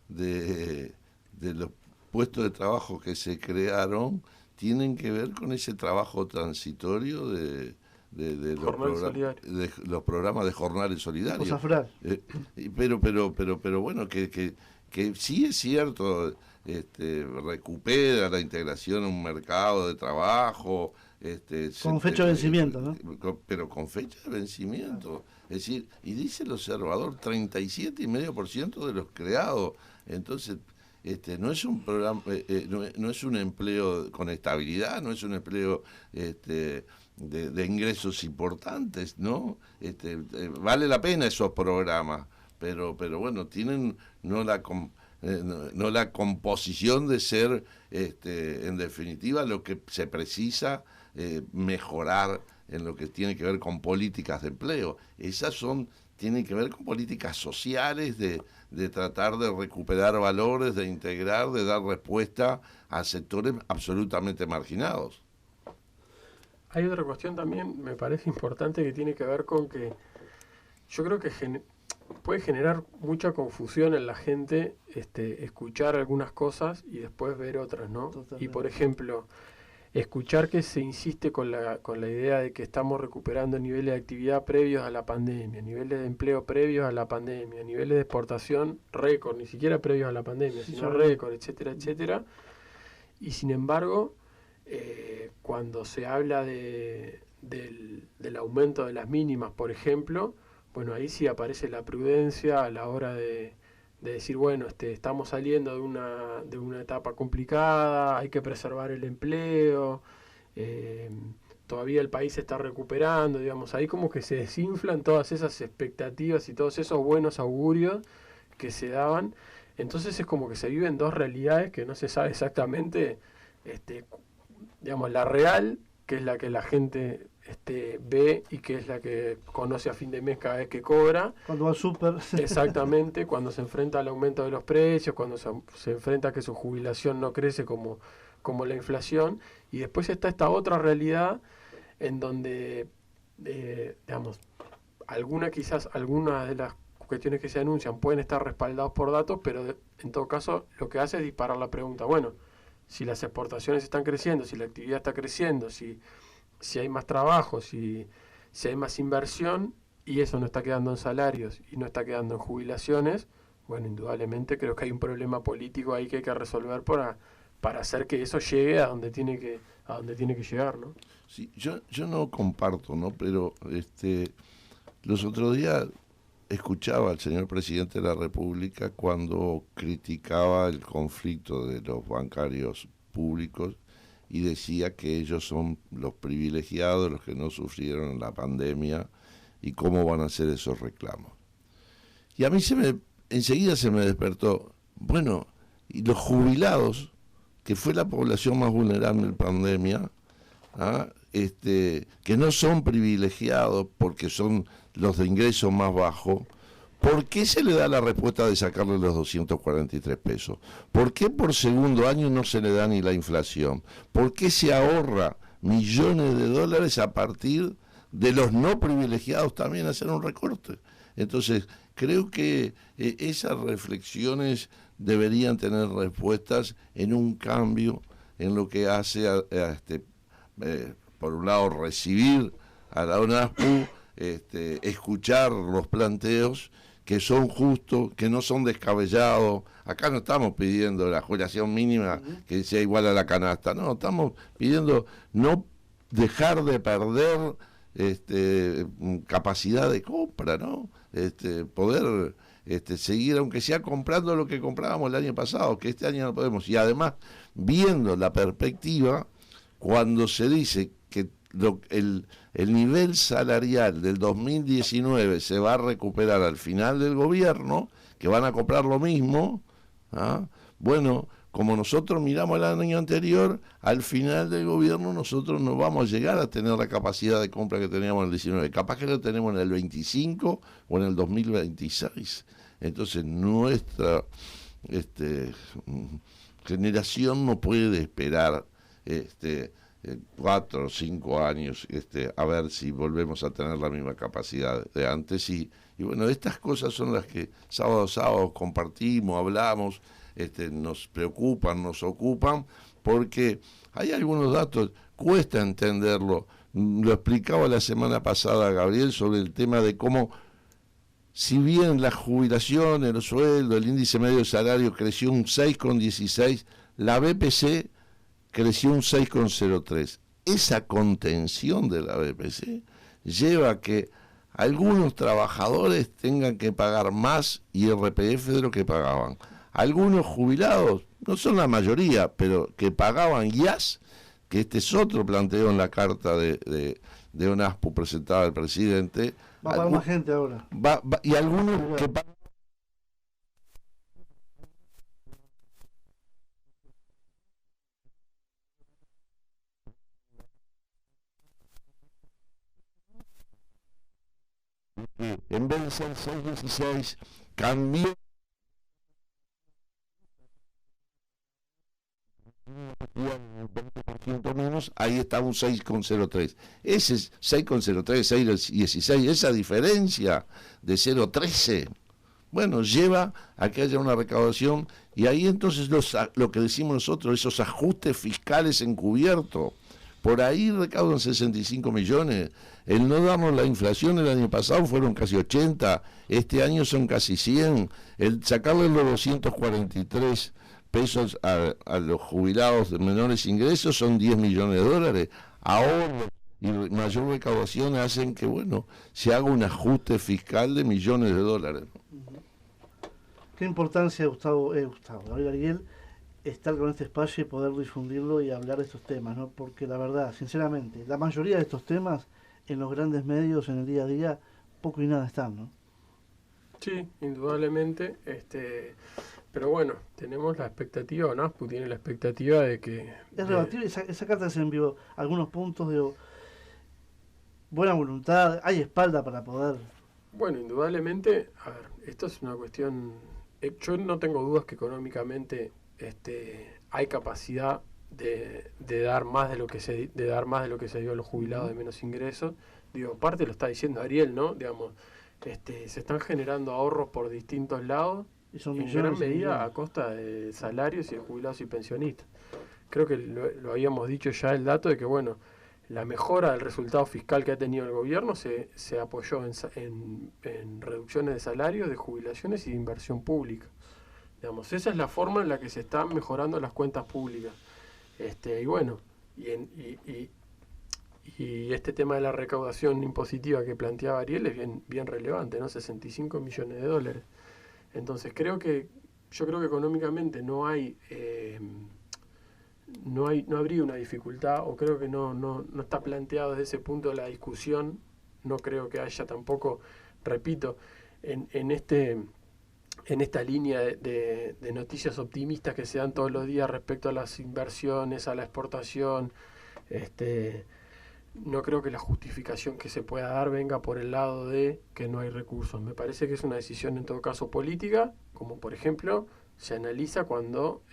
de los puestos de trabajo que se crearon tienen que ver con ese trabajo transitorio de los programas de jornales solidarios. Pero bueno, que sí es cierto, recupera la integración en un mercado de trabajo. Con fecha de vencimiento, ¿no? Pero con fecha de vencimiento. Es decir, y dice el observador, 37,5% de los creados. Entonces, no es un programa, no es un empleo con estabilidad, no es un empleo de ingresos importantes, ¿no? Vale la pena esos programas, pero bueno, tienen no la no la composición de ser, en definitiva, lo que se precisa mejorar en lo que tiene que ver con políticas de empleo. Tienen que ver con políticas sociales, de tratar de recuperar valores, de integrar, de dar respuesta a sectores absolutamente marginados. Hay otra cuestión también, me parece importante, que tiene que ver con que yo creo que puede generar mucha confusión en la gente escuchar algunas cosas y después ver otras, ¿no? Totalmente. Y por ejemplo, escuchar que se insiste con la idea de que estamos recuperando niveles de actividad previos a la pandemia, niveles de empleo previos a la pandemia, niveles de exportación récord, ni siquiera previos a la pandemia, sino récord, etcétera, etcétera. Y sin embargo, cuando se habla del aumento de las mínimas, por ejemplo, bueno, ahí sí aparece la prudencia a la hora de decir, bueno, estamos saliendo de una etapa complicada, hay que preservar el empleo, todavía el país se está recuperando, digamos, ahí como que se desinflan todas esas expectativas y todos esos buenos augurios que se daban. Entonces es como que se viven dos realidades que no se sabe exactamente, digamos, la real, que es la que la gente ve y que es la que conoce a fin de mes cada vez que cobra. Cuando va al súper. Exactamente, cuando se enfrenta al aumento de los precios, cuando se enfrenta a que su jubilación no crece como la inflación. Y después está esta otra realidad en donde, digamos, algunas de las cuestiones que se anuncian pueden estar respaldados por datos, pero en todo caso lo que hace es disparar la pregunta, bueno, si las exportaciones están creciendo, si la actividad está creciendo, si hay más trabajo, si hay más inversión y eso no está quedando en salarios y no está quedando en jubilaciones, bueno, indudablemente creo que hay un problema político ahí que hay que resolver para hacer que eso llegue a donde tiene que llegar, ¿no? Sí, yo no comparto, ¿no? Pero los otros días escuchaba al señor presidente de la República cuando criticaba el conflicto de los bancarios públicos y decía que ellos son los privilegiados, los que no sufrieron la pandemia, y cómo van a hacer esos reclamos. Y a mí enseguida se me despertó, bueno, y los jubilados, que fue la población más vulnerable en la pandemia, que no son privilegiados porque son los de ingreso más bajo, ¿por qué se le da la respuesta de sacarle los 243 pesos? ¿Por qué por segundo año no se le da ni la inflación? ¿Por qué se ahorra millones de dólares a partir de los no privilegiados también hacer un recorte? Entonces, creo que esas reflexiones deberían tener respuestas en un cambio en lo que hace por un lado, recibir a la ONASPU, escuchar los planteos que son justos, que no son descabellados. Acá no estamos pidiendo la jubilación mínima que sea igual a la canasta, no, estamos pidiendo no dejar de perder capacidad de compra, ¿no? Poder seguir, aunque sea comprando lo que comprábamos el año pasado, que este año no podemos. Y además, viendo la perspectiva, cuando se dice que el nivel salarial del 2019 se va a recuperar al final del gobierno, que van a comprar lo mismo, bueno, como nosotros miramos el año anterior, al final del gobierno nosotros no vamos a llegar a tener la capacidad de compra que teníamos en el 19, capaz que lo tenemos en el 25 o en el 2026. Entonces nuestra generación no puede esperar 4 o 5 años a ver si volvemos a tener la misma capacidad de antes. Y bueno, estas cosas son las que sábado a sábado compartimos, hablamos, nos preocupan, nos ocupan, porque hay algunos datos, cuesta entenderlo. Lo explicaba la semana pasada Gabriel sobre el tema de cómo, si bien la jubilación, el sueldo, el índice medio de salario creció un 6,16, la BPC creció un 6,03. Esa contención de la BPC lleva a que algunos trabajadores tengan que pagar más IRPF de lo que pagaban. Algunos jubilados, no son la mayoría, pero que pagaban IAS, que este es otro planteo en la carta de ONASPU presentada al presidente. Va a pagar más gente ahora. Y algunos que pagan en vez de ser 6,16, cambió un 20% menos, ahí está un 6,03. Ese es 6,03, 6,16, esa diferencia de 0,13, bueno, lleva a que haya una recaudación, y ahí entonces lo que decimos nosotros, esos ajustes fiscales encubiertos, por ahí recaudan 65 millones. El no damos la inflación el año pasado fueron casi 80, este año son casi 100, el sacarle los 243 pesos a los jubilados de menores ingresos son 10 millones de dólares. Ahorros y mayor recaudación hacen que, bueno, se haga un ajuste fiscal de millones de dólares. Qué importancia, Gabriel Ariel, estar con este espacio y poder difundirlo y hablar de estos temas, ¿no? Porque la verdad, sinceramente, la mayoría de estos temas en los grandes medios, en el día a día, poco y nada están, ¿no? Sí, indudablemente, pero bueno, tenemos la expectativa, NASPU tiene la expectativa de que... Es rebatible, esa carta se envió algunos puntos de buena voluntad, hay espalda para poder... Bueno, indudablemente, a ver, esto es una cuestión... yo no tengo dudas que económicamente hay capacidad de dar más de lo que se dio a los jubilados de menos ingresos. Digo, parte lo está diciendo Ariel, ¿no? Digamos, se están generando ahorros por distintos lados, y son en gran medida a costa de salarios y de jubilados y pensionistas. Creo que lo habíamos dicho ya, el dato de que, bueno, la mejora del resultado fiscal que ha tenido el gobierno se apoyó en reducciones de salarios, de jubilaciones y de inversión pública. Digamos, esa es la forma en la que se están mejorando las cuentas públicas. Y bueno, y este tema de la recaudación impositiva que planteaba Ariel es bien relevante, ¿no? 65 millones de dólares. Entonces yo creo que económicamente no habría una dificultad, o creo que no está planteado desde ese punto la discusión. No creo que haya tampoco, repito, en esta línea de noticias optimistas que se dan todos los días respecto a las inversiones, a la exportación. No creo que la justificación que se pueda dar venga por el lado de que no hay recursos. Me parece que es una decisión en todo caso política, como por ejemplo se analiza cuando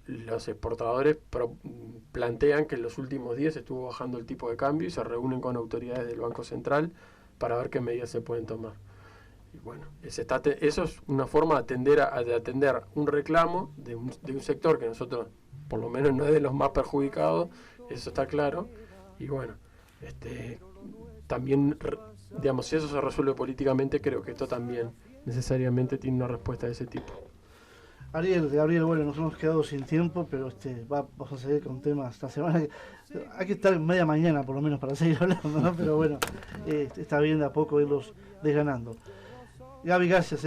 los exportadores plantean que en los últimos días estuvo bajando el tipo de cambio y se reúnen con autoridades del Banco Central para ver qué medidas se pueden tomar. Y bueno, eso es una forma de atender un reclamo de un sector que nosotros, por lo menos, no es de los más perjudicados, eso está claro. Y bueno, también, digamos, si eso se resuelve políticamente, creo que esto también necesariamente tiene una respuesta de ese tipo. Gabriel, bueno, nos hemos quedado sin tiempo, pero vamos a seguir con temas esta semana. Hay que estar media mañana por lo menos para seguir hablando, ¿no? Pero bueno, está bien de a poco irlos desganando. Gaby, gracias,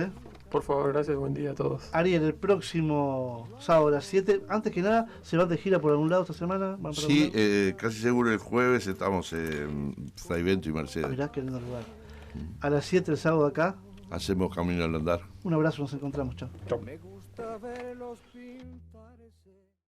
Por favor, gracias, buen día a todos. Ariel, el próximo sábado a las 7, antes que nada, ¿se van de gira por algún lado esta semana? Sí, casi seguro el jueves estamos en Fray Bento y Mercedes. Mirá qué lindo lugar. A las 7 el sábado acá. Hacemos Camino al Andar. Un abrazo, nos encontramos, chao. Me gusta verlos pintar ese